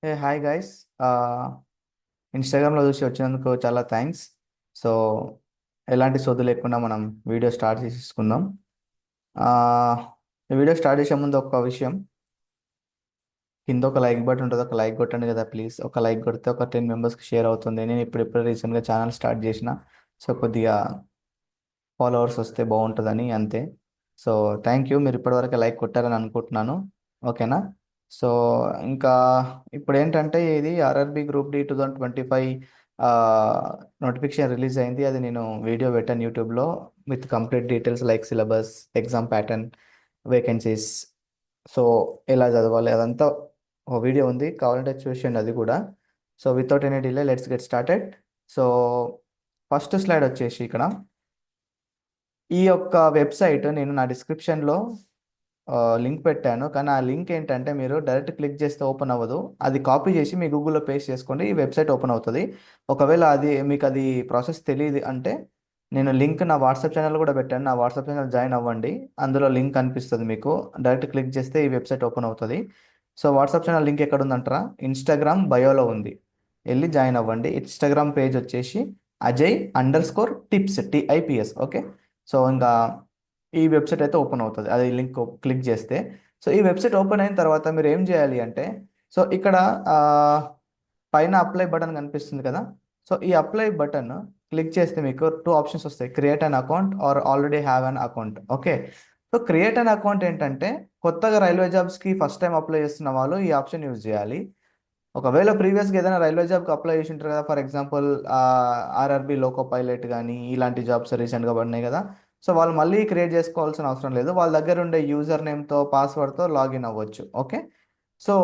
ఏ hi guys. ఇన్స్టాగ్రామ్లో చూసి వచ్చినందుకు చాలా థ్యాంక్స్. సో ఎలాంటి సోదు లేకుండా మనం వీడియో స్టార్ట్ చేసుకుందాం. ఆ, ఈ వీడియో స్టార్ట్ చేసే ముందు ఒక విషయం, కింద ఒక లైక్ బటన్ ఉంటుంది, ఒక లైక్ కొట్టండి కదా ప్లీజ్. ఒక లైక్ కొడితే ఒక 10 మెంబర్స్కి షేర్ అవుతుంది. నేను ఇప్పుడు రీసెంట్గా ఛానల్ స్టార్ట్ చేసిన, సో కొద్దిగా ఫాలోవర్స్ వస్తే బాగుంటుందని అంతే. సో థ్యాంక్ యూ, మీరు ఇప్పటివరకు లైక్ కొట్టారని అనుకుంటున్నాను. ఓకేనా? సో ఇంకా ఇప్పుడు ఏంటంటే ఇది RRB group D 2025 notification release అయింది. అది నేను వీడియో పెట్టాను యూట్యూబ్లో with complete details like syllabus, exam pattern, vacancies, so ఎలా చదవాలి అదంతా ఒక వీడియో ఉంది, కావాలంటే చూసేయండి అది కూడా. So without any delay let's get started. So first slide వచ్చేసి ఇక్కడ ఈ యొక్క వెబ్సైట్ నేను నా డిస్క్రిప్షన్లో లింక్ పెట్టాను, కానీ ఆ లింక్ ఏంటంటే మీరు డైరెక్ట్ క్లిక్ చేస్తే ఓపెన్ అవ్వదు. అది కాపీ చేసి మీ గూగుల్లో పేస్ట్ చేసుకోండి, ఈ వెబ్సైట్ ఓపెన్ అవుతుంది. ఒకవేళ మీకు అది ప్రాసెస్ తెలియదు అంటే నేను లింక్ నా వాట్సాప్ ఛానల్ కూడా పెట్టాను, నా వాట్సాప్ ఛానల్ జాయిన్ అవ్వండి. అందులో లింక్ కనిపిస్తుంది మీకు, డైరెక్ట్ క్లిక్ చేస్తే ఈ వెబ్సైట్ ఓపెన్ అవుతుంది. సో వాట్సాప్ ఛానల్ లింక్ ఎక్కడ ఉందంటారా? ఇన్స్టాగ్రామ్ బయోలో ఉంది, వెళ్ళి జాయిన్ అవ్వండి. ఇన్స్టాగ్రామ్ పేజ్ వచ్చేసి అజయ్_టిప్స్ TIPS. ఓకే. సో ఇంకా ఈ వెబ్సైట్ అయితే ఓపెన్ అవుతుంది, అది లింక్ క్లిక్ చేస్తే. సో ఈ వెబ్సైట్ ఓపెన్ అయిన తర్వాత మీరు ఏం చేయాలి అంటే, సో ఇక్కడ ఆ, పైన అప్లై బటన్ కనిపిస్తుంది కదా. సో ఈ అప్లై బటన్ క్లిక్ చేస్తే మీకు టూ ఆప్షన్స్ వస్తాయి, create an account or already have an account. Okay. So create an account ఏంటంటే కొత్తగా రైల్వే జాబ్స్కి ఫస్ట్ టైం అప్లై చేస్తున్న వాళ్ళు ఈ ఆప్షన్ యూజ్ చేయాలి. ఒకవేళ ప్రీవియస్గా ఏదైనా రైల్వే జాబ్కి అప్లై చేసి ఉంటారు కదా, for example RRB loco pilot కానీ ఇలాంటి జాబ్స్ రీసెంట్గా పడినాయి కదా. సో వాళ్ళు మళ్ళీ క్రియేట్ చేసుకోవాల్సిన అవసరం లేదు, వాళ్ళ దగ్గర ఉండే యూజర్ నేమ్తో పాస్వర్డ్తో లాగిన్ అవ్వచ్చు. ఓకే. సో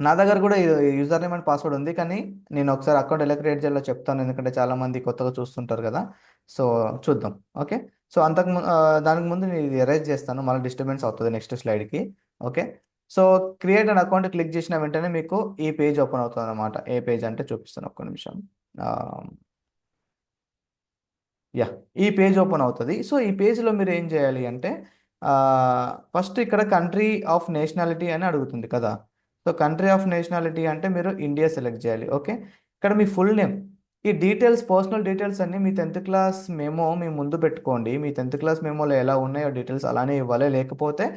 నా దగ్గర కూడా యూజర్ నేమ్ అండ్ పాస్వర్డ్ ఉంది, కానీ నేను ఒకసారి అకౌంట్ ఎలా క్రియేట్ చేయాలో చెప్తాను, ఎందుకంటే చాలామంది కొత్తగా చూస్తుంటారు కదా. సో చూద్దాం. ఓకే. సో దానికి ముందు నేను ఇది ఎరేజ్ చేస్తాను, మళ్ళీ డిస్టర్బెన్స్ అవుతుంది నెక్స్ట్ స్లైడ్కి. Okay. So create an account click చేసిన వెంటనే మీకు ఈ పేజ్ ఓపెన్ అవుతుంది అనమాట. ఏ పేజ్ అంటే చూపిస్తాను, ఒక్క నిమిషం. యా, ఈ పేజ్ ఓపెన్ అవుతుంది. సో ఈ పేజ్లో మీరు ఏం చేయాలి అంటే ఫస్ట్ ఇక్కడ కంట్రీ ఆఫ్ నేషనాలిటీ అని అడుగుతుంది కదా. సో కంట్రీ ఆఫ్ నేషనాలిటీ అంటే మీరు ఇండియా సెలెక్ట్ చేయాలి. ఓకే. ఇక్కడ మీ ఫుల్ నేమ్, ఈ డీటెయిల్స్, పర్సనల్ డీటెయిల్స్ అన్నీ మీ 10th క్లాస్ మెమో మీ ముందు పెట్టుకోండి. మీ 10th క్లాస్ మెమోలో ఎలా ఉన్నాయో డీటెయిల్స్ అలానే ఇవ్వాలి, లేకపోతే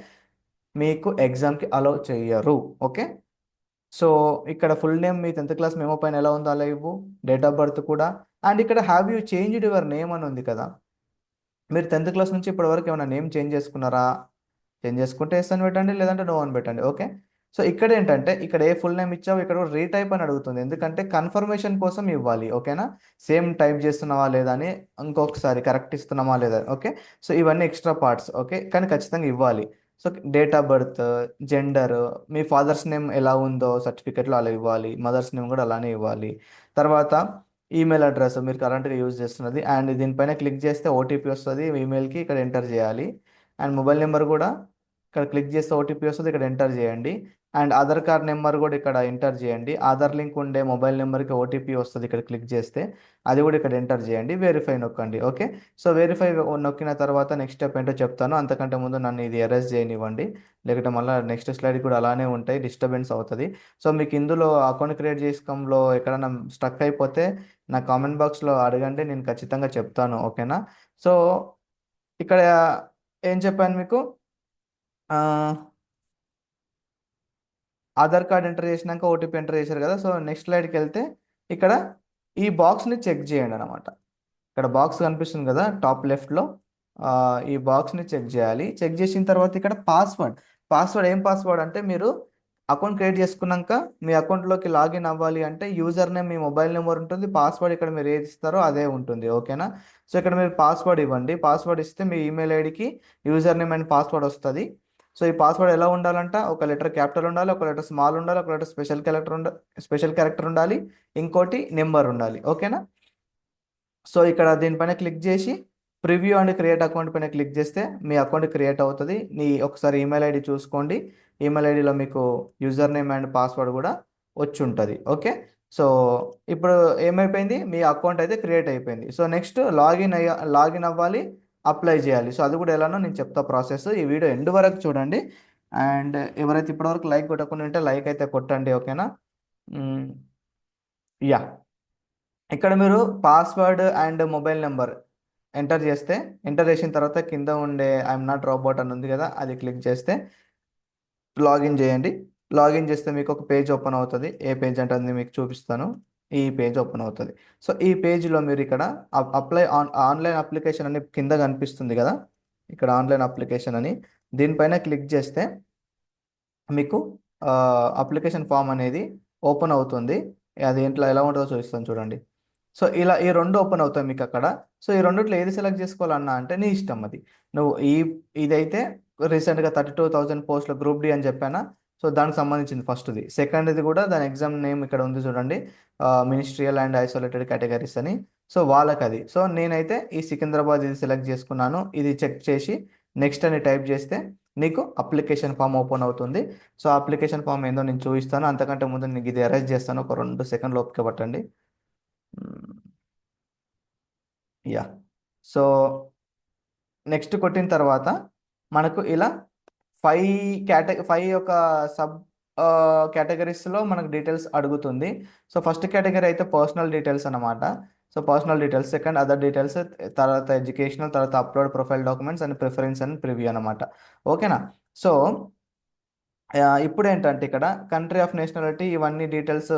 మీకు ఎగ్జామ్కి అలౌ చెయ్యరు. ఓకే. సో ఇక్కడ ఫుల్ నేమ్ మీ 10th క్లాస్ మెమో పైన ఎలా ఉందో అలా ఇవ్వు, డేట్ ఆఫ్ బర్త్ కూడా. అండ్ ఇక్కడ have you changed your name అని ఉంది కదా, మీరు 10th క్లాస్ నుంచి ఇప్పటి వరకు ఏమైనా నేమ్ చేంజ్ చేసుకున్నారా? చేంజ్ చేసుకుంటే ఎస్ అని పెట్టండి, లేదంటే నో అని పెట్టండి. ఓకే. సో ఇక్కడ ఏంటంటే ఇక్కడ ఏ ఫుల్ నేమ్ ఇచ్చావు, ఇక్కడ రీటైప్ అని అడుగుతుంది, ఎందుకంటే కన్ఫర్మేషన్ కోసం ఇవ్వాలి. ఓకేనా? సేమ్ టైప్ చేస్తున్నావా లేదా అని, ఇంకొకసారి కరెక్ట్ ఇస్తున్నామా లేదా. ఓకే. సో ఇవన్నీ ఎక్స్ట్రా పార్ట్స్. ఓకే, కానీ ఖచ్చితంగా ఇవ్వాలి. So date of birth, gender, me father's name ఎలా ఉందో సర్టిఫికేట్లో అలా ఇవ్వాలి, మదర్స్ నేమ్ కూడా అలానే ఇవ్వాలి. తర్వాత ఈమెయిల్ అడ్రస్ మీరు కరెంట్గా యూజ్ చేస్తున్నది, అండ్ దీనిపైన క్లిక్ చేస్తే ఓటీపీ వస్తుంది ఈమెయిల్కి, ఇక్కడ ఎంటర్ చేయాలి. అండ్ మొబైల్ నెంబర్ కూడా ఇక్కడ క్లిక్ చేస్తే ఓటీపీ వస్తుంది, ఇక్కడ ఎంటర్ చేయండి. అండ్ ఆధార్ కార్డ్ నెంబర్ కూడా ఇక్కడ ఎంటర్ చేయండి. ఆధార్ లింక్ ఉండే మొబైల్ నెంబర్కి ఓటీపీ వస్తుంది, ఇక్కడ క్లిక్ చేస్తే అది కూడా ఇక్కడ ఎంటర్ చేయండి. వెరిఫై నొక్కండి. ఓకే. సో వెరిఫై నొక్కిన తర్వాత నెక్స్ట్ స్టెప్ ఏంటో చెప్తాను, అంతకంటే ముందు నన్ను ఇది ఎరేజ్ చేయనివ్వండి, లేకపోతే మళ్ళీ నెక్స్ట్ స్లైడ్ కూడా అలానే ఉంటాయి, డిస్టర్బెన్స్ అవుతుంది. సో మీకు ఇందులో అకౌంట్ క్రియేట్ చేసుకోవడంలో ఎక్కడైనా స్టక్ అయిపోతే నా కామెంట్ బాక్స్లో అడగండి, నేను ఖచ్చితంగా చెప్తాను. ఓకేనా? సో ఇక్కడ ఏం చెప్పాను మీకు, ఆ, ఆధార్ కార్డ్ ఎంటర్ చేసినాక ఓటీపీ ఎంటర్ చేశారు కదా. సో నెక్స్ట్ స్లైడ్కి వెళ్తే ఇక్కడ ఈ బాక్స్ని చెక్ చేయండి అనమాట. ఇక్కడ బాక్స్ కనిపిస్తుంది కదా టాప్ లెఫ్ట్లో, ఈ బాక్స్ని చెక్ చేయాలి. చెక్ చేసిన తర్వాత ఇక్కడ పాస్వర్డ్, పాస్వర్డ్ ఏం పాస్వర్డ్ అంటే మీరు అకౌంట్ క్రియేట్ చేసుకున్నాక మీ అకౌంట్లోకి లాగిన్ అవ్వాలి అంటే యూజర్ నేమ్ మీ మొబైల్ నెంబర్ ఉంటుంది, పాస్వర్డ్ ఇక్కడ మీరు ఏది ఇస్తారో అదే ఉంటుంది. ఓకేనా? సో ఇక్కడ మీరు పాస్వర్డ్ ఇవ్వండి, పాస్వర్డ్ ఇస్తే మీ ఈమెయిల్ ఐడికి యూజర్ నేమ్ అండ్ పాస్వర్డ్ వస్తుంది. సో ఈ పాస్వర్డ్ ఎలా ఉండాలంట, ఒక లెటర్ క్యాపిటల్ ఉండాలి, ఒక లెటర్ స్మాల్ ఉండాలి, ఒక లెటర్ స్పెషల్ క్యారెక్టర్ ఉండాలి, ఇంకోటి నెంబర్ ఉండాలి. ఓకేనా? సో ఇక్కడ దీనిపైన క్లిక్ చేసి ప్రివ్యూ అండ్ క్రియేట్ అకౌంట్ పైన క్లిక్ చేస్తే మీ అకౌంట్ క్రియేట్ అవుతుంది. ఒకసారి ఈమెయిల్ ఐడి చూసుకోండి, ఈమెయిల్ ఐడిలో మీకు యూజర్ నేమ్ అండ్ పాస్వర్డ్ కూడా వచ్చి ఉంటుంది. ఓకే. సో ఇప్పుడు ఏమైపోయింది, మీ అకౌంట్ అయితే క్రియేట్ అయిపోయింది. సో నెక్స్ట్ లాగిన్ అవ్వాలి, అప్లై చేయాలి. సో అది కూడా ఎలానో నేను చెప్తా ప్రాసెస్, ఈ వీడియో ఎండ్ వరకు చూడండి. అండ్ ఎవరైతే ఇప్పటివరకు లైక్ కొట్టకుండా ఉంటే లైక్ అయితే కొట్టండి. ఓకేనా? యా, ఇక్కడ మీరు password and mobile number enter చేస్తే, ఎంటర్ చేసిన తర్వాత కింద ఉండే ఐఎమ్ నాట్ రోబోట్ అని ఉంది కదా, అది క్లిక్ చేస్తే లాగిన్ చేయండి. లాగిన్ చేస్తే మీకు ఒక పేజ్ ఓపెన్ అవుతుంది. ఏ పేజ్ అంటే అది మీకు చూపిస్తాను. ఈ పేజ్ ఓపెన్ అవుతుంది. సో ఈ పేజ్లో మీరు ఇక్కడ ఆన్లైన్ అప్లికేషన్ అని కింద కనిపిస్తుంది కదా, ఇక్కడ ఆన్లైన్ అప్లికేషన్ అని దీనిపైన క్లిక్ చేస్తే మీకు అప్లికేషన్ ఫామ్ అనేది ఓపెన్ అవుతుంది. అది ఇంట్లో ఎలా ఉంటుందో చూపిస్తాను చూడండి. సో ఇలా ఈ రెండు ఓపెన్ అవుతాయి మీకు అక్కడ. సో ఈ రెండిట్లో ఏది సెలెక్ట్ చేసుకోవాలన్నా అంటే నీ ఇష్టం అది. నువ్వు ఇదైతే రీసెంట్గా 32,000 పోస్టుల గ్రూప్ డి అని చెప్పానా, సో దానికి సంబంధించింది ఫస్ట్ది. సెకండ్ది కూడా దాని ఎగ్జామ్ నేమ్ ఇక్కడ ఉంది చూడండి, మినిస్ట్రియల్ అండ్ ఐసోలేటెడ్ కేటగిరీస్ అని. సో వాళ్ళకి అది. సో నేనైతే ఈ సికింద్రాబాద్ ఇది సెలెక్ట్ చేసుకున్నాను. ఇది చెక్ చేసి నెక్స్ట్ అని టైప్ చేస్తే నీకు అప్లికేషన్ ఫామ్ ఓపెన్ అవుతుంది. సో అప్లికేషన్ ఫామ్ ఏందో నేను చూపిస్తాను. అంతకంటే ముందు నీకు ఇది అరేంజ్ చేస్తాను. ఒక 2 సెకండ్లు ఓపిక పట్టండి. యా, సో నెక్స్ట్ కొట్టిన తర్వాత మనకు ఇలా 5 యొక్క సబ్ కేటగిరీస్లో మనకు డీటెయిల్స్ అడుగుతుంది. సో ఫస్ట్ కేటగిరీ అయితే పర్సనల్ డీటెయిల్స్ అనమాట. So personal details, second other details, తర్వాత ఎడ్యుకేషనల్, తర్వాత upload profile documents and preference and preview అనమాట. ఓకేనా. సో ఇప్పుడు ఏంటంటే ఇక్కడ కంట్రీ ఆఫ్ నేషనాలిటీ ఇవన్నీ డీటెయిల్స్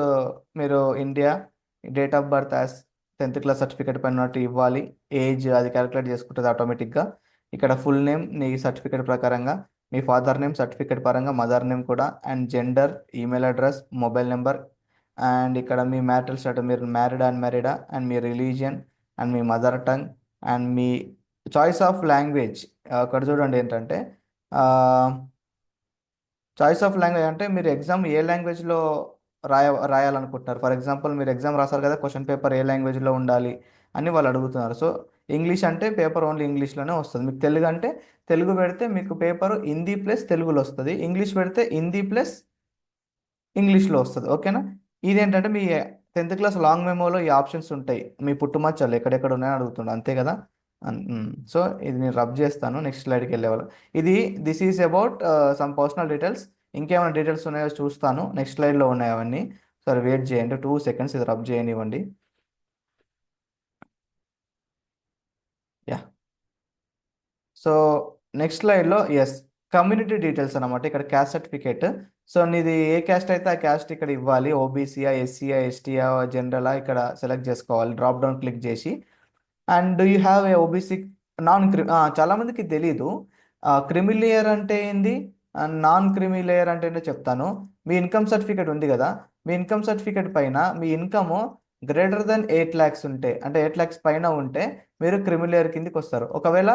మీరు India, date of birth as 10th class certificate పైన ఉన్నట్టు ఇవ్వాలి. ఏజ్ అది క్యాలిక్యులేట్ చేసుకుంటుంది ఆటోమేటిక్గా. ఇక్కడ ఫుల్ నేమ్ నీ సర్టిఫికేట్ ప్రకారంగా, మీ ఫాదర్ నేమ్ సర్టిఫికేట్ పరంగా, మదర్ నేమ్ కూడా, and gender, email address, mobile number, and ఇక్కడ మీ మ్యారిటల్ స్టేటస్, మీరు మ్యారీడ్ అన్మ్యారీడా, అండ్ మీ రిలీజియన్, అండ్ మీ మదర్ టంగ్, అండ్ మీ చాయిస్ ఆఫ్ లాంగ్వేజ్. అక్కడ చూడండి ఏంటంటే చాయిస్ ఆఫ్ లాంగ్వేజ్ అంటే మీరు ఎగ్జామ్ ఏ లాంగ్వేజ్లో రాయాలనుకుంటున్నారు. ఫర్ ఎగ్జాంపుల్ మీరు ఎగ్జామ్ రాస్తారు కదా, క్వశ్చన్ పేపర్ ఏ లాంగ్వేజ్లో ఉండాలి అని వాళ్ళు అడుగుతున్నారు. సో ఇంగ్లీష్ అంటే పేపర్ ఓన్లీ ఇంగ్లీష్లోనే వస్తుంది. మీకు తెలుగు అంటే తెలుగు పెడితే మీకు పేపర్ హిందీ ప్లస్ తెలుగులో వస్తుంది. ఇంగ్లీష్ పెడితే హిందీ ప్లస్ ఇంగ్లీష్లో వస్తుంది. ఓకేనా. ఇదేంటంటే మీ 10th క్లాస్ లాంగ్ మెమోలో ఈ ఆప్షన్స్ ఉంటాయి. మీ పుట్టుమచ్చలు ఎక్కడెక్కడ ఉన్నాయని అడుగుతుండే, అంతే కదా. సో ఇది నేను రబ్ చేస్తాను. నెక్స్ట్ స్లైడ్కి వెళ్ళేవాళ్ళు. ఇది this is about some personal details. ఇంకేమైనా డీటెయిల్స్ ఉన్నాయో చూస్తాను. నెక్స్ట్ స్లైడ్లో ఉన్నాయి అవన్నీ. సరే వెయిట్ చేయండి, 2 seconds, ఇది రబ్ చేయనివ్వండి. యా, సో నెక్స్ట్ స్లైడ్లో ఎస్ కమ్యూనిటీ డీటెయిల్స్ అనమాట. ఇక్కడ క్యాస్ట్ సర్టిఫికేట్. సో నీది ఏ క్యాస్ట్ అయితే ఆ క్యాస్ట్ ఇక్కడ ఇవ్వాలి. ఓబీసీయా, ఎస్సీయా, ఎస్టీయా, జనరలా ఇక్కడ సెలెక్ట్ చేసుకోవాలి డ్రాప్ డౌన్ క్లిక్ చేసి. And do you have a OBC non క్రి చాలా మందికి తెలీదు క్రిమి లేయర్ అంటే ఏంది, నాన్ క్రిమి లేయర్ అంటే ఏంటో చెప్తాను. మీ ఇన్కమ్ సర్టిఫికేట్ ఉంది కదా, మీ ఇన్కమ్ సర్టిఫికేట్ పైన మీ ఇన్కమ్ గ్రేటర్ దెన్ 8 lakhs ఉంటే, అంటే 8 lakhs పైన ఉంటే మీరు క్రిమి లేయర్ కిందికి వస్తారు. ఒకవేళ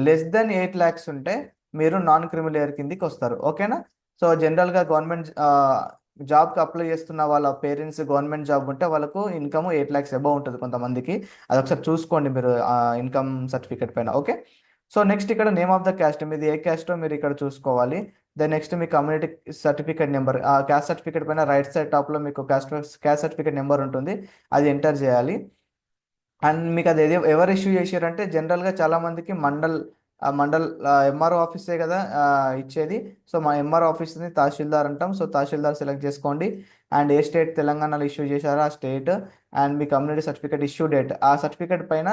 లెస్ దెన్ 8 lakhs ఉంటే మీరు నాన్ క్రిమి లేయర్ కిందికి వస్తారు. ఓకేనా. సో జనరల్గా గవర్నమెంట్ జాబ్కి అప్లై చేస్తున్న వాళ్ళ పేరెంట్స్ గవర్నమెంట్ జాబ్ ఉంటే వాళ్ళకు ఇన్కమ్ 8 lakhs అబౌవ్ ఉంటుంది కొంతమందికి. అది ఒకసారి చూసుకోండి మీరు ఇన్కమ్ సర్టిఫికేట్ పైన. ఓకే. సో నెక్స్ట్ ఇక్కడ నేమ్ ఆఫ్ ద క్యాస్ట్, మీది ఏ క్యాస్టో మీరు ఇక్కడ చూసుకోవాలి. దెన్ నెక్స్ట్ మీ కమ్యూనిటీ సర్టిఫికేట్ నెంబర్, ఆ క్యాస్ట్ సర్టిఫికేట్ పైన రైట్ సైడ్ టాప్లో మీకు క్యాస్ట్ సర్టిఫికేట్ నెంబర్ ఉంటుంది, అది ఎంటర్ చేయాలి. అండ్ మీకు అది ఎవరు ఇష్యూ చేశారంటే జనరల్గా చాలామందికి మండల్ ఎంఆర్ఓ ఆఫీసే కదా ఇచ్చేది. సో మా ఎంఆర్ఓ ఆఫీస్ని తహసీల్దార్ అంటాం. సో తహసీల్దార్ సెలెక్ట్ చేసుకోండి. అండ్ ఏ స్టేట్ తెలంగాణలో ఇష్యూ చేశారో ఆ state, and me community certificate issue date, ఆ సర్టిఫికేట్ పైన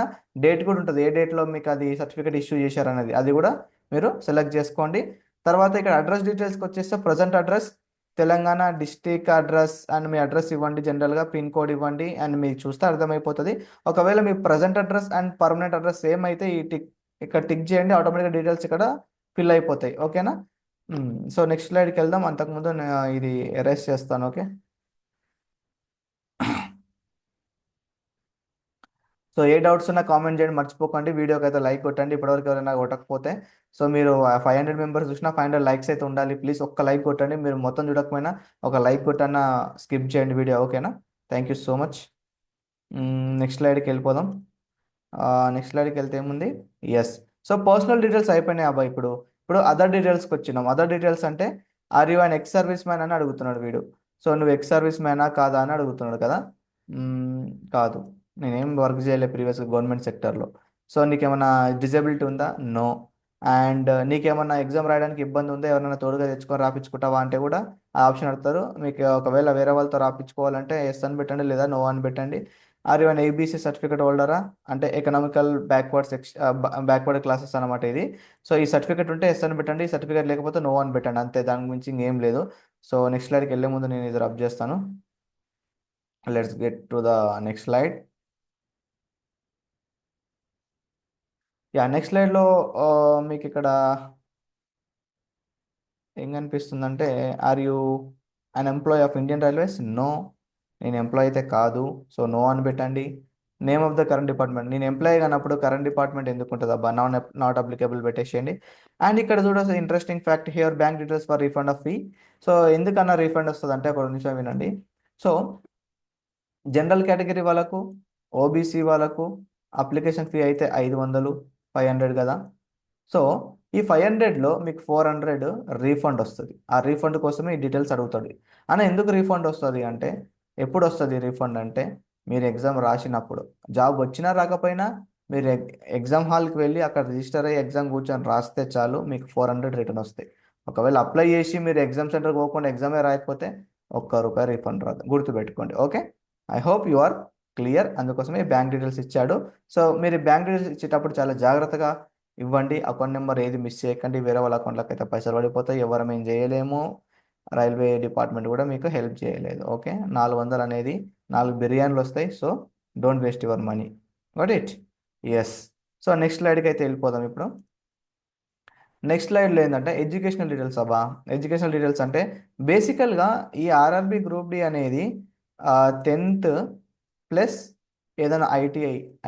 డేట్ కూడా ఉంటుంది, ఏ డేట్లో మీకు అది సర్టిఫికేట్ ఇష్యూ చేశారనేది, అది కూడా మీరు సెలెక్ట్ చేసుకోండి. తర్వాత ఇక్కడ అడ్రస్ డీటెయిల్స్కి వచ్చేస్తే present address, Telangana district address, and me address ఇవ్వండి, జనరల్గా పిన్ కోడ్ ఇవ్వండి, అండ్ మీకు చూస్తే అర్థమైపోతుంది. ఒకవేళ మీ present address and permanent address same అయితే ఈ ఇక్కడ టిక్ చేయండి, ఆటోమేటిక్గా డీటెయిల్స్ ఇక్కడ ఫిల్ అయిపోతాయి. ఓకేనా. సో నెక్స్ట్ స్లైడ్కి వెళ్దాం. అంతకుముందు ఇది ఎరేస్ చేస్తాను. ఓకే. సో ఏ డౌట్స్ ఉన్నా కామెంట్ చేయండి, మర్చిపోకండి. వీడియోకి అయితే లైక్ కొట్టండి, ఇప్పటివరకు ఎవరైనా కొట్టకపోతే. సో మీరు 500 మెంబర్స్ చూసినా 500 likes అయితే ఉండాలి. ప్లీజ్ ఒక్క లైక్ కొట్టండి. మీరు మొత్తం చూడకపోయినా ఒక లైక్ కొట్టన్నా స్కిప్ చేయండి వీడియో. ఓకేనా. Thank you so much. Next స్లైడ్కి వెళ్ళిపోదాం. నెక్స్ట్ స్లైడ్కి వెళ్తే ఏముంది, ఎస్. సో పర్సనల్ డీటెయిల్స్ అయిపోయినాయి అబ్బా. ఇప్పుడు అదర్ డీటెయిల్స్కి వచ్చినాం. అదర్ డీటెయిల్స్ అంటే are you an ex service man అని అడుగుతున్నాడు వీడు. సో నువ్వు ఎక్స్ సర్వీస్ మ్యానా కాదా అని అడుగుతున్నాడు కదా. కాదు, నేనేం వర్క్ చేయలేదు ప్రీవియస్ గవర్నమెంట్ సెక్టర్లో. సో నీకేమైనా డిజబిలిటీ ఉందా, నో. అండ్ నీకేమన్నా ఎగ్జామ్ రాయడానికి ఇబ్బంది ఉందా, ఎవరైనా తోడుగా తెచ్చుకొని రాపించుకుంటావా అంటే కూడా ఆ ఆప్షన్ అడుగుతారు. మీకు ఒకవేళ వేరే వాళ్ళతో రాపించుకోవాలంటే ఎస్ అని పెట్టండి లేదా నో అని పెట్టండి. Are you an ABC certificate హోల్డరా, అంటే ఎకనామికల్ బ్యాక్వర్డ్ బ్యాక్వర్డ్ క్లాసెస్ అనమాట ఇది. సో ఈ సర్టిఫికేట్ ఉంటే ఎస్ అని పెట్టండి, సర్టిఫికేట్ లేకపోతే నో అని పెట్టండి, అంతే, దాని గురించి ఇంకేం లేదు. సో నెక్స్ట్ స్లైడ్కి వెళ్ళే ముందు నేను ఇది రబ్ చేస్తాను. Let's get to the next slide. Yeah, next స్లైడ్లో మీకు ఇక్కడ ఏం కనిపిస్తుందంటే, are you an employ of Indian railways? No, నేను ఎంప్లాయ్ అయితే కాదు. సో నో అని పెట్టండి. Name of the current department, నేను ఎంప్లాయ్ కానప్పుడు కరెంట్ డిపార్ట్మెంట్ ఎందుకు ఉంటుంది అబ్బా, నాట్ అప్లికేబుల్ పెట్టేసేయండి. అండ్ ఇక్కడ చూడ interesting fact here, bank details for refund of fee. So ఎందుకన్నా రీఫండ్ వస్తుంది అంటే ఒక నిమిషం వినండి. సో జనరల్ కేటగిరీ వాళ్ళకు, ఓబీసీ వాళ్ళకు అప్లికేషన్ ఫీ అయితే 500, 500 కదా. సో ఈ 500లో మీకు 400 రీఫండ్ వస్తుంది. ఆ రీఫండ్ కోసమే ఈ డీటెయిల్స్ అడుగుతాడు. అని ఎందుకు రీఫండ్ వస్తుంది అంటే, ఎప్పుడు వస్తుంది రీఫండ్ అంటే, మీరు ఎగ్జామ్ రాసినప్పుడు, జాబ్ వచ్చినా రాకపోయినా మీరు ఎగ్జామ్ హాల్కి వెళ్ళి అక్కడ రిజిస్టర్ అయ్యి ఎగ్జామ్ కూర్చొని రాస్తే చాలు, మీకు 400 రిటర్న్ వస్తాయి. ఒకవేళ అప్లై చేసి మీరు ఎగ్జామ్ సెంటర్కి పోకుండా ఎగ్జామే రాయకపోతే ₹1 రీఫండ్ రాదు, గుర్తుపెట్టుకోండి. Okay, I hope you are clear. అందుకోసమే బ్యాంక్ డీటెయిల్స్ ఇచ్చాడు. సో మీరు బ్యాంక్ డీటెయిల్స్ ఇచ్చేటప్పుడు చాలా జాగ్రత్తగా ఇవ్వండి. అకౌంట్ నెంబర్ ఏది మిస్ చేయకండి, వేరే వాళ్ళ అకౌంట్లోకి అయితే పైసలు పడిపోతాయి, ఎవరం ఏం చేయలేము, రైల్వే డిపార్ట్మెంట్ కూడా మీకు హెల్ప్ చేయలేదు. ఓకే, 400 అనేది 4 బిర్యానీలు వస్తాయి. So don't waste your money. Got it? Yes. So next స్లైడ్కి అయితే వెళ్ళిపోదాం ఇప్పుడు. నెక్స్ట్ స్లైడ్లో ఏంటంటే ఎడ్యుకేషనల్ డీటెయిల్స్ అబ్బా. ఎడ్యుకేషనల్ డీటెయిల్స్ అంటే బేసికల్గా ఈ ఆర్ఆర్బి గ్రూప్ డి అనేది 10th ప్లస్ ఏదైనా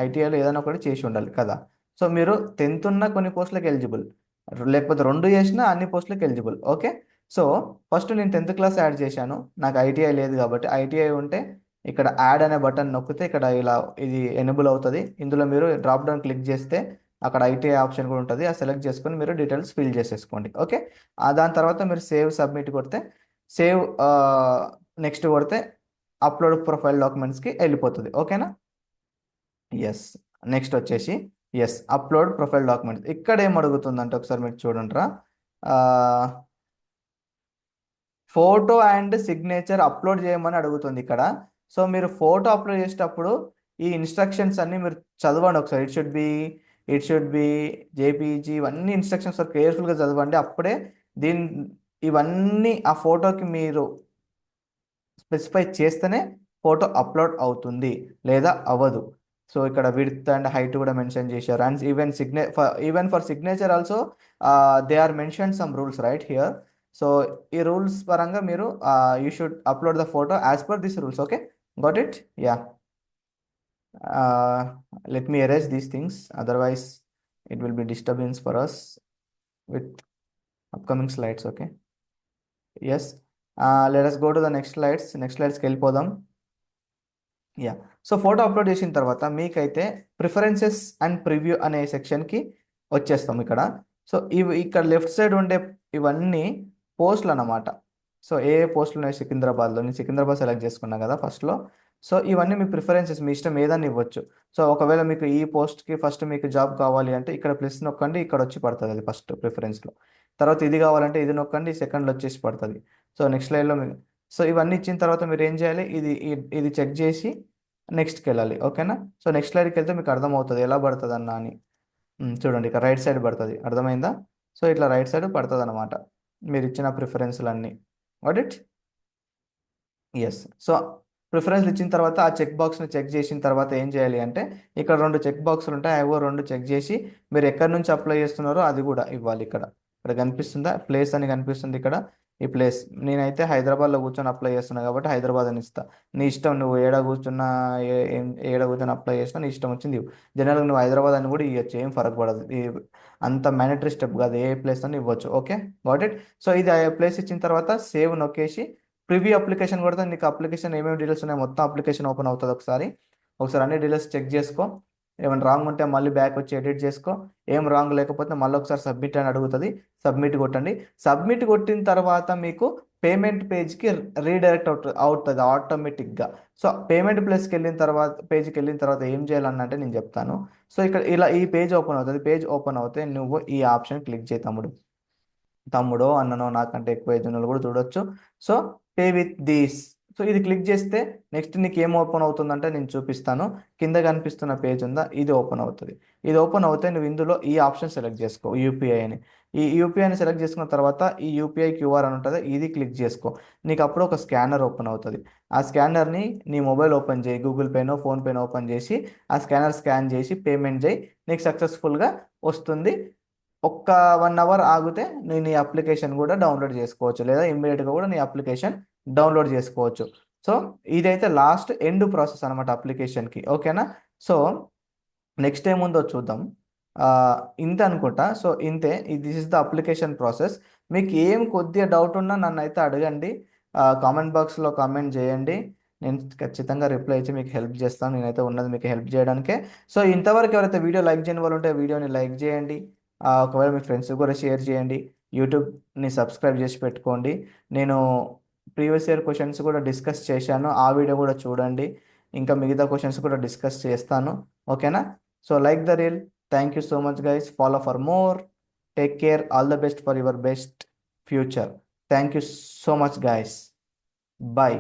ఐటీఐలో ఏదైనా ఒకటి చేసి ఉండాలి కదా. సో మీరు 10th ఉన్న కొన్ని పోస్టులకు ఎలిజిబుల్, లేకపోతే 2 చేసినా అన్ని పోస్టులకు ఎలిజిబుల్. ఓకే, సో ఫస్ట్ నేను 10th క్లాస్ యాడ్ చేశాను, నాకు ఐటీఐ లేదు కాబట్టి. ఐటీఐ ఉంటే ఇక్కడ యాడ్ అనే బటన్ నొక్కితే ఇక్కడ ఇలా ఇది ఎనేబుల్ అవుతుంది. ఇందులో మీరు డ్రాప్ డౌన్ క్లిక్ చేస్తే అక్కడ ఐటీఐ ఆప్షన్ కూడా ఉంటుంది, ఆ సెలెక్ట్ చేసుకొని మీరు డీటెయిల్స్ ఫిల్ చేసేసుకోండి. ఓకే, దాని తర్వాత మీరు సేవ్ సబ్మిట్ కొడితే, సేవ్ నెక్స్ట్ కొడితే అప్లోడ్ ప్రొఫైల్ డాక్యుమెంట్స్కి వెళ్ళిపోతుంది. ఓకేనా? ఎస్. నెక్స్ట్ వచ్చేసి ఎస్, అప్లోడ్ ప్రొఫైల్ డాక్యుమెంట్స్. ఇక్కడ ఏం అడుగుతుందంటే ఒకసారి మీరు చూడండిరా, ఫోటో అండ్ సిగ్నేచర్ అప్లోడ్ చేయమని అడుగుతుంది ఇక్కడ. సో మీరు ఫోటో అప్లోడ్ చేసేటప్పుడు ఈ ఇన్స్ట్రక్షన్స్ అన్ని మీరు చదవండి ఒకసారి. ఇట్ షుడ్ బి జేపీజీ, ఇవన్నీ ఇన్స్ట్రక్షన్స్ కేర్ఫుల్గా చదవండి. అప్పుడే దీని ఇవన్నీ ఆ ఫోటోకి మీరు స్పెసిఫై చేస్తేనే ఫోటో అప్లోడ్ అవుతుంది, లేదా అవ్వదు. సో ఇక్కడ విడ్త్ అండ్ హైట్ కూడా మెన్షన్ చేశారు. And even for signature also they are mention some rules right here. So ఈ రూల్స్ పరంగా మీరు you should upload the photo as per this rules. Okay, got it? Yeah, let me erase these things, otherwise it will be disturbance for us with upcoming slides. Okay, yes, let us go to the next slides కి వెళ్ళిపోదాం. Yeah, so photo upload చేసిన తర్వాత మీకైతే preferences and preview అనే సెక్షన్కి వచ్చేస్తాం ఇక్కడ. So ఇవి ఇక్కడ లెఫ్ట్ సైడ్ ఉండే ఇవన్నీ పోస్టులు అన్నమాట. సో ఏ పోస్టులు ఉన్నాయి సికింద్రాబాద్లో, నేను సికింద్రాబాద్ సెలెక్ట్ చేసుకున్నా కదా ఫస్ట్లో. సో ఇవన్నీ మీ ప్రిఫరెన్సెస్, మీ ఇష్టం ఏదైనా ఇవ్వచ్చు. సో ఒకవేళ మీకు ఈ పోస్ట్కి ఫస్ట్ మీకు జాబ్ కావాలి అంటే ఇక్కడ ప్లస్ నొక్కండి, ఇక్కడ వచ్చి పడుతుంది అది ఫస్ట్ ప్రిఫరెన్స్లో. తర్వాత ఇది కావాలంటే ఇది నొక్కండి, సెకండ్లో వచ్చేసి పడుతుంది. సో నెక్స్ట్ లైన్లో సో ఇవన్నీ ఇచ్చిన తర్వాత మీరు ఏం చేయాలి, ఇది చెక్ చేసి నెక్స్ట్కి వెళ్ళాలి. ఓకేనా? సో నెక్స్ట్ స్లైడ్కి వెళ్తే మీకు అర్థమవుతుంది ఎలా పడుతుంది అన్న అని. చూడండి ఇక్కడ రైట్ సైడ్ పడుతుంది, అర్థమైందా? సో ఇట్లా రైట్ సైడ్ పడుతుంది అనమాట మీరు ఇచ్చిన ప్రిఫరెన్స్లన్నీ. What it? ఎస్. సో ప్రిఫరెన్స్లు ఇచ్చిన తర్వాత ఆ చెక్ బాక్స్ని చెక్ చేసిన తర్వాత ఏం చేయాలి అంటే, ఇక్కడ 2 చెక్ బాక్సులు ఉంటాయి, అవో 2 చెక్ చేసి మీరు ఎక్కడి నుంచి అప్లై చేస్తున్నారో అది కూడా ఇవ్వాలి. ఇక్కడ కనిపిస్తుందా ప్లేస్ అని కనిపిస్తుంది ఇక్కడ, ఈ ప్లేస్. నేనైతే హైదరాబాద్లో కూర్చొని అప్లై చేస్తున్నా కాబట్టి హైదరాబాద్ అని ఇస్తా. నీ ఇష్టం, నువ్వు ఏడ కూర్చున్నా ఏడ కూర్చొని అప్లై చేసినా నీ ఇష్టం వచ్చింది ఇవ్వు. జనరల్గా నువ్వు హైదరాబాద్ అని కూడా ఇవ్వచ్చు, ఏం ఫరక్ పడదు. అంత మ్యాండటరీ స్టెప్ కాదు, ఏ ప్లేస్ అని ఇవ్వచ్చు. Okay, got it? సో ఇది ప్లేస్ ఇచ్చిన తర్వాత సేవ్ నొక్కేసి ప్రివ్యూ అప్లికేషన్ కొడితే నీకు అప్లికేషన్ ఏమేమి డీటెయిల్స్ ఉన్నాయో మొత్తం అప్లికేషన్ ఓపెన్ అవుతుంది. ఒకసారి అన్ని డీటెయిల్స్ చెక్ చేసుకో, ఏమైనా రాంగ్ ఉంటే మళ్ళీ బ్యాక్ వచ్చి ఎడిట్ చేసుకో, ఏం రాంగ్ లేకపోతే మళ్ళీ ఒకసారి సబ్మిట్ అని అడుగుతుంది, సబ్మిట్ కొట్టండి. సబ్మిట్ కొట్టిన తర్వాత మీకు పేమెంట్ పేజ్కి రీడైరెక్ట్ అవుతుంది ఆటోమేటిక్గా. సో పేజ్కి వెళ్ళిన తర్వాత ఏం చేయాలన్నంటే నేను చెప్తాను. సో ఇక్కడ ఇలా ఈ పేజ్ ఓపెన్ అవుతుంది. పేజ్ ఓపెన్ అవుతే నువ్వు ఈ ఆప్షన్ క్లిక్ చేయి తమ్ముడు. తమ్ముడో అన్ననో నాకంటే ఎక్కువ ఏజ్ ఉన్న వాళ్ళు కూడా చూడొచ్చు. So pay with these. So ఇది క్లిక్ చేస్తే నెక్స్ట్ నీకు ఏం ఓపెన్ అవుతుందంటే నేను చూపిస్తాను. కింద కనిపిస్తున్న పేజ్ ఉందా, ఇది ఓపెన్ అవుతుంది. ఇది ఓపెన్ అవుతే నువ్వు ఇందులో ఈ ఆప్షన్ సెలెక్ట్ చేసుకో, యూపీఐ అని. ఈ యూపీఐని సెలెక్ట్ చేసుకున్న తర్వాత ఈ యూపీఐ క్యూఆర్ అని ఉంటుంది, ఇది క్లిక్ చేసుకో. నీకు అప్పుడు ఒక స్కానర్ ఓపెన్ అవుతుంది. ఆ స్కానర్ని నీ మొబైల్ ఓపెన్ చేయి, గూగుల్ పేనో ఫోన్పేనో ఓపెన్ చేసి ఆ స్కానర్ స్కాన్ చేసి పేమెంట్ చేయి. నీకు సక్సెస్ఫుల్గా వస్తుంది. ఒక్క 1 అవర్ ఆగితే నేను నీ అప్లికేషన్ కూడా డౌన్లోడ్ చేసుకోవచ్చు, లేదా ఇమ్మీడియట్గా కూడా నీ అప్లికేషన్ డౌన్లోడ్ చేసుకోవచ్చు. సో ఇదైతే లాస్ట్ ఎండ్ ప్రాసెస్ అనమాట అప్లికేషన్కి. ఓకేనా? సో నెక్స్ట్ ఏముందో చూద్దాం. ఆ, ఇంతే అనుకుంటా. సో ఇంతే, this is the application process. మీకు ఏం కొద్దిగా డౌట్ ఉన్నా నన్ను అయితే అడగండి, కామెంట్ బాక్స్లో కామెంట్ చేయండి. నేను ఖచ్చితంగా రిప్లై ఇచ్చి మీకు హెల్ప్ చేస్తాను. నేనైతే ఉన్నది మీకు హెల్ప్ చేయడానికే. సో ఇంతవరకు ఎవరైతే వీడియో లైక్ చేయని వాళ్ళు ఉంటే వీడియోని లైక్ చేయండి. ఒకవేళ మీ ఫ్రెండ్స్ కూడా షేర్ చేయండి. యూట్యూబ్ని సబ్స్క్రైబ్ చేసి పెట్టుకోండి. నేను ప్రీవియస్ ఇయర్ క్వశ్చన్స్ కూడా డిస్కస్ చేశాను, ఆ వీడియో కూడా చూడండి. ఇంకా మిగతా క్వశ్చన్స్ కూడా డిస్కస్ చేస్తాను. ఓకేనా? So like the reel. Thank you so much guys. Follow for more. Take care. All the best for your best future. Thank you so much guys. Bye.